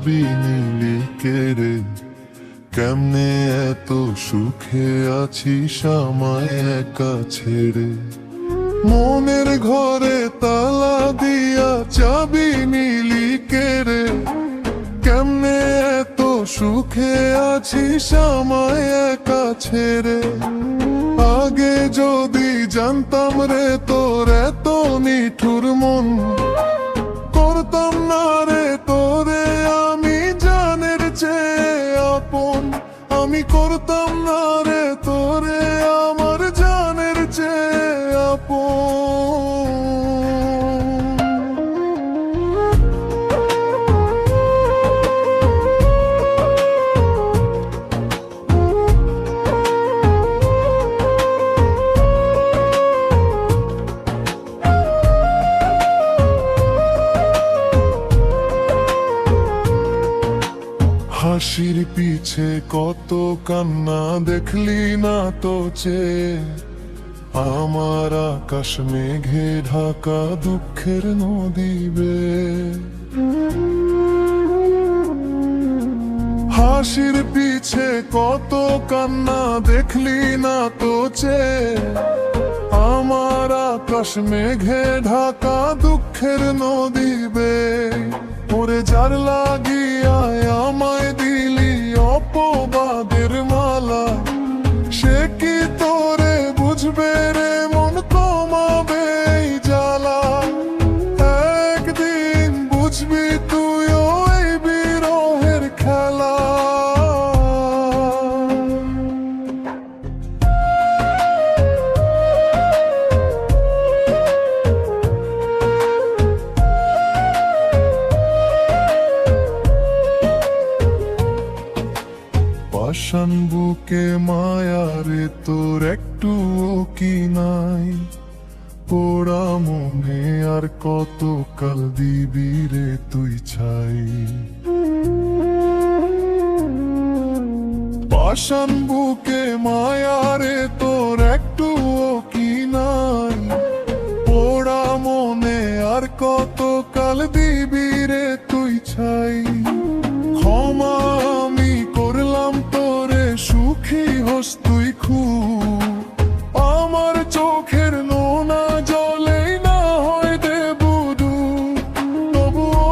চাবি নিলি কেড়ে। কেমনে এত সুখে আছিস আমায় একা ছেড়ে। মনের ঘরে তালা দিয়া চাবি নিলি কেড়ে। কেমনে এত সুখে আছিস আমায় একা ছেড়ে। আগে যদি জানতাম রে তোর এত নিঠুর মন, করতাম না রে তোরে আমি জানের চেয়ে আপন। আমি করতাম না রে তোরে আমার জানের চেয়ে আপন। হাসির পিছে কত কান্না দেখলি না তো চেয়ে। আমার আকাশ মেঘে ঢাকা দুঃখের নদী বেয়ে। হাসির পিছে কত কান্না দেখলি না তো চেয়ে। আমার আকাশ মেঘে ঢাকা দুঃখের নদী বেয়ে। ওরে যার লাগিয়া আমায় দিলি অপবাদের মালা, সে কি তোরে বুঝবে রে মন কমাবে এই জ্বালা। একদিন বুঝবি তুইও এই বিরহের খেলা। পাষাণ বুকে মায়ারে তোর একটুও কি নাই। পোড়া মনে আর কত কাল দিবি রে তুই ছাই। পাষাণ বুকে মায়ারে তোর একটুও কি নাই। পোড়া মনে আর কত কাল দিবি রে তুই ছাই। ক্ষমা আমি করলাম তোরে সুখী হোস তুই খুব। আমার চোখের নোনা জলেই না হয় দেবু ডুব। তবুও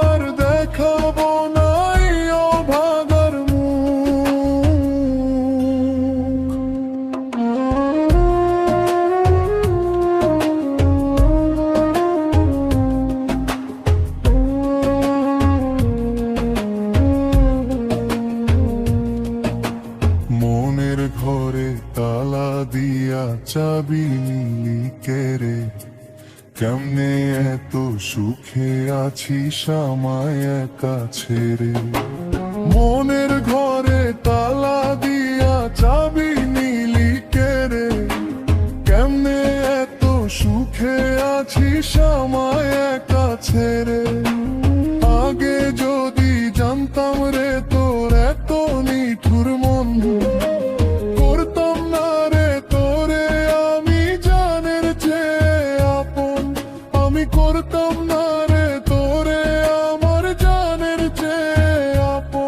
আর দেখাবো না এই অভাগার মনের ঘরে তালা দিয়া চাবি নিলি কেড়ে। কেমনে এত সুখে আছিস আমায় একা ছেড়ে। মনের ঘরে তালা দিয়া চাবি নিলি কেড়ে। কেমনে এত সুখে আছিস আমায় একা ছেড়ে। আগে যদি জানতাম রে তোর এত নিঠুর মন, করতাম না রে তোরে আমি জানের চেয়ে আপন। আমি করতাম না রে তোরে আমার জানের চেয়ে আপন।